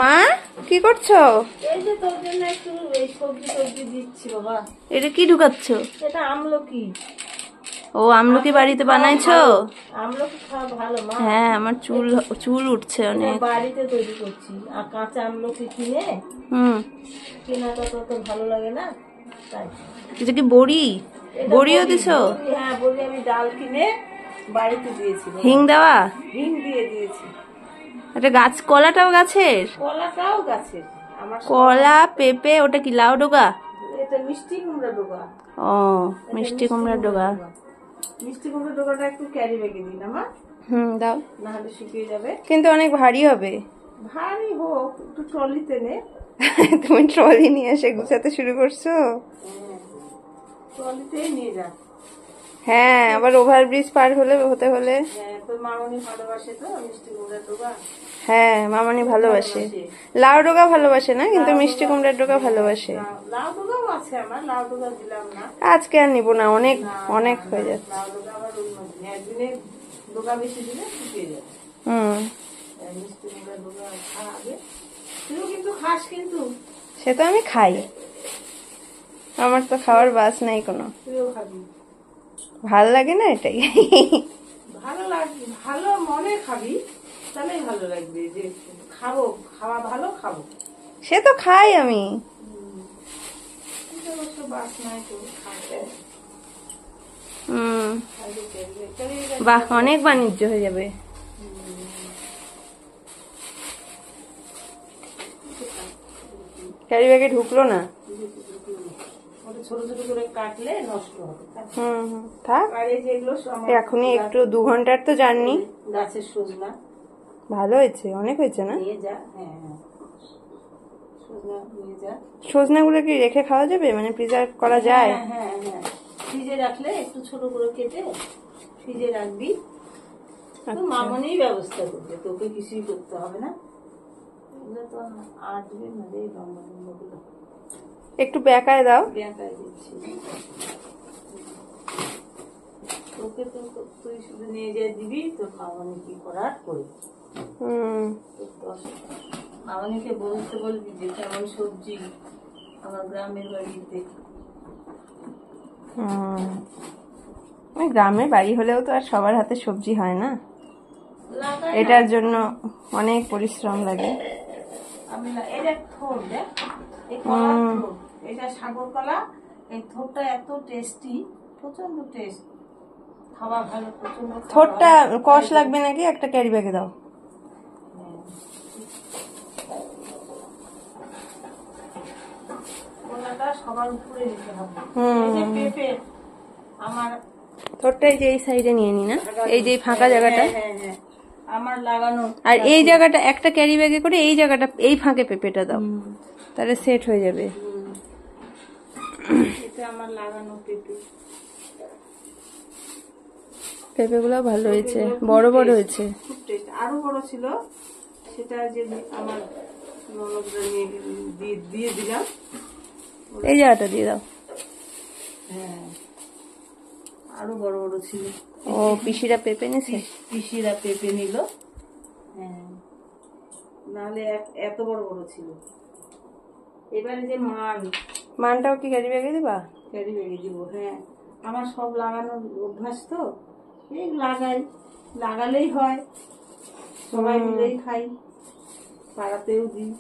মা কি করছো? এই যে তোর জন্য একটু এই সবজি দিচ্ছি বাবা। এটা কি ঢুকাচ্ছ? এটা আমলকি। ও আমলকি বাড়িতে বানাইছো? আমলকি খাওয়া ভালো মা। হ্যাঁ আমার চুল উঠছে অনেক। বাড়িতে তৈরি করছি আর কাঁচা আমলকি কিনে কেনাটা তো ভালো লাগে না তাই। এটা কি বড়ি? বড়িও দিছো? হ্যাঁ বড়ি আমি ডাল কিনে বাড়িতে দিয়েছি। হিং দেওয়া? হিং দিয়ে দিয়েছি। এটা গাছ, কলাটাও গাছের? কলাটাও গাছের। আমার কলা, পেঁপে, ওটা কি লাউ ডোগা? এটা মিষ্টি কুমড়া ডোগা। ও মিষ্টি কুমড়ার ডোগা। মিষ্টি কুমড়া ডোগাটা একটু ক্যারি ব্যাগে দিন আমার। দাও, না হলে শুকিয়ে যাবে। কিন্তু অনেক ভারী হবে। ভারী হোক, একটু ট্রলিতে নে। তুমি ট্রলি নিয়ে এসে গুছাতে শুরু করছো? ট্রলিতেই নিয়ে যা। হ্যাঁ আবার ওভারব্রিজ পার হতে হলে। হ্যাঁ তোর মামনি ভালোবাসে তো মিষ্টি কুমড়ার ডোগা। হ্যাঁ মামনি ভালোবাসে। লাউ ডোগা ভালোবাসে না, কিন্তু মিষ্টি কুমড়ার ডোগা ভালোবাসে। লাউ ডোগাও আছে আমার, লাউ ডোগা দিলাম না আজকে আর নিবো না, অনেক অনেক হয়ে যাচ্ছে। লাউ ডোগা আবার একদিনে ডোগা বেশি দিলে শুকিয়ে যাবে। মিষ্টি কুমড়ার ডোগা খাওয়াবে। তুইও কিন্তু খাস কিন্তু। সে তো আমি খাই, আমার তো খাওয়ার বাস নাই কোনো। তুইও খাবি। ভাল লাগে না এটাই। ভালো লাগবে, ভালো মনে খাবি তাহলেই ভালো লাগবে যে খাবো, খাওয়া ভালো খাবো। সে তো খাই আমি। বাহ অনেক বাণিজ্য হয়ে যাবে। ক্যারি ব্যাগে ঢুকলো না। ছোট ছোট করে কাটলে নষ্ট হবে। থাক এখনই একটু 2 ঘন্টার তো জার্নি। গাছের সজনা ভালো হয়েছে, অনেক হয়েছে না? নিয়ে যা। হ্যাঁ সজনা নিয়ে যা। সজনা গুলো কি রেখে খাওয়া যাবে, মানে প্রিজার্ভ করা যায়? হ্যাঁ ফ্রিজে রাখলে একটু ছোট করে কেটে ফ্রিজে রাখবি। মামনি ব্যবস্থা করবে, তোকে কিছুই করতে হবে না। এগুলো তো আর দিবি না রে, লম্বা লম্বা গুলো একটু বেঁকায় দাও। বেঁকায় দিচ্ছি তোকে, তো তুই শুধু নিয়ে যা দিবি, তোর মামনি কি করার করবি। মামনিকে বলতে বলবি যে কেমন সবজি আমার গ্রামের বাড়িতে। গ্রামের বাড়ি হলেও তো আর সবার হাতে সবজি হয় না, এটার জন্য অনেক পরিশ্রম লাগে। এটা থোড় দেখ, এটা সাগর কলা। এই থোড়টা এত টেস্টি, প্রচন্ড টেস্ট, খাওয়া ভালো, প্রচন্ড। থোড়টা কষ লাগবে নাকি? একটা ক্যারি ব্যাগে দাও। কলাটা সবার উপরে দিতে হবে। এই যে পেঁপে আমার থোড়টা এই যে এই সাইডে নিয়ে নি না, এই যে ফাঁকা জায়গাটা আমার লাগানো। আর এই জায়গাটা একটা ক্যারি ব্যাগে করে এই জায়গাটা, এই ফাঁকে পেঁপেটা দাও, তাহলে সেট হয়ে যাবে। এটা আমার লাগানো পেঁপে। পেঁপে গুলো ভালো হয়েছে, বড় বড় হয়েছে। আরো বড় ছিল, সেটা যে আমার ননদরা দিয়ে দিলাম। এই জায়গাটা দিয়ে দাও। হ্যাঁ আরো বড় বড় ছিল। ও পিসিরা পেঁপে নিছে? পিসিরা পেঁপে নিল। হ্যাঁ নাহলে এত বড় বড় ছিল। এবারে যে মানটাও কি ক্যারি ব্যাগে দিবা? ক্যারি ব্যাগে দিব। হ্যাঁ আমার সব লাগানোর অভ্যাস তো, এই লাগালেই হয়, সবাই মিলেই খাই, পাড়াতেও দিই।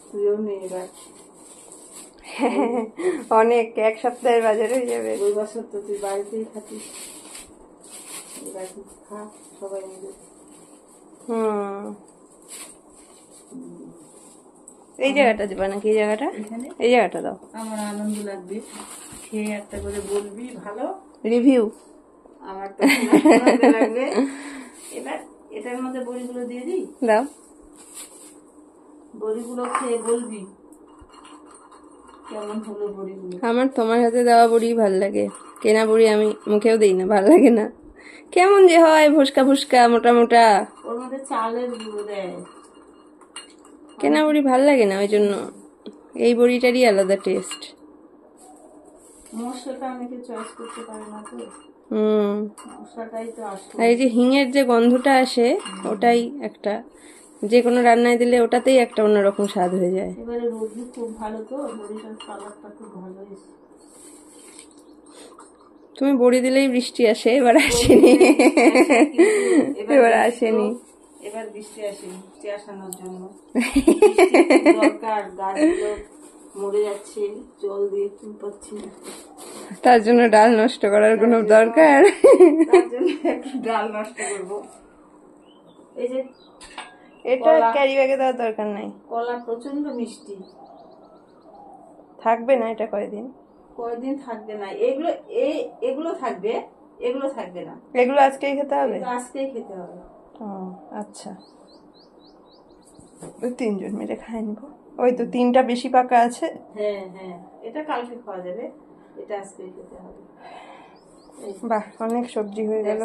তুইও নিয়ে এবার। অনেক, এক সপ্তাহের বাজার হয়ে যাবে। ওই বছর তো তুই বাড়িতেই থাকিস, এবার খা সবাই মিলে। এই জায়গাটা দিবা নাকি? এই জায়গাটা, এই জায়গাটা দাও। আমার আনন্দ লাগবে, খেয়ে একটা করে বলবি ভালো রিভিউ। আমার তো আনন্দ লাগবে। এবার এটার মধ্যে বড়িগুলো দিয়ে দিই। দাও, বড়িগুলো খেয়ে বলবি কেমন হলো বড়িগুলো। আমার তোমার হাতে দেওয়া বড়ি ভাল লাগে, কেনা বড়ি আমি মুখেও দিই না, ভাল লাগে না। কেমন যে হয়, ভুসকা ভুসকা মোটা মোটা। ওর মধ্যে চালের গুঁড়ো দেয়, কেনা বড়ি ভাল লাগে না, ওই জন্য এই বড়িটারই আলাদা টেস্ট। মশলাটা অনেকে চয়েস করতে পারে না তো। মশলাটাই তো আসে। আর এই যে হিঙের যে গন্ধটা আসে, ওটাই একটা যে কোনো রান্নায় দিলে ওটাতেই একটা অন্যরকম স্বাদ হয়ে যায়। এবারে রোদি খুব ভালো তো, বড়িটার কালারটা খুব ভালো এসেছে। তুমি বড়ি দিলেই বৃষ্টি আসে, এবার আসেনি। এবার আসেনি। এবার বৃষ্টি আসেনি, বৃষ্টি আসানোর জন্য বৃষ্টি দরকার। গাছগুলো মরে যাচ্ছে, জল দিয়ে ফুল পাচ্ছি না, তার জন্য ডাল নষ্ট করার কোনো দরকার? তার জন্য একটু ডাল নষ্ট করবো। এই যে এটা ক্যারি ব্যাগে দেওয়ার দরকার নাই। কলা প্রচন্ড মিষ্টি, থাকবে না এটা কয়দিন? কয়দিন থাকবে না। এগুলো এগুলো থাকবে, এগুলো থাকবে না। এগুলো আজকেই খেতে হবে? এগুলো আজকেই খেতে হবে। ও আচ্ছা, তিনজন মিলে খাই নিবো। ওই তো তিনটা বেশি পাকা আছে। হ্যাঁ হ্যাঁ, এটা কালকে খাওয়া যাবে, এটা আজকেই খেতে হবে। বাহ, অনেক সবজি হয়ে গেল।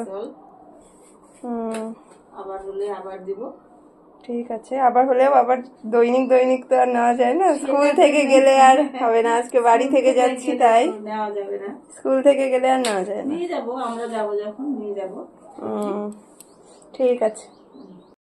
আবার হলে আবার দিব। ঠিক আছে, আবার হলেও আবার দৈনিক দৈনিক তো আর নেওয়া যায় না, স্কুল থেকে গেলে আর হবে না। আজকে বাড়ি থেকে যাচ্ছি তাই নেওয়া যাবে না, স্কুল থেকে গেলে আর নেওয়া যায় না। নিয়ে যাবো, আমরা যাবো যখন নিয়ে যাবো। ঠিক আছে।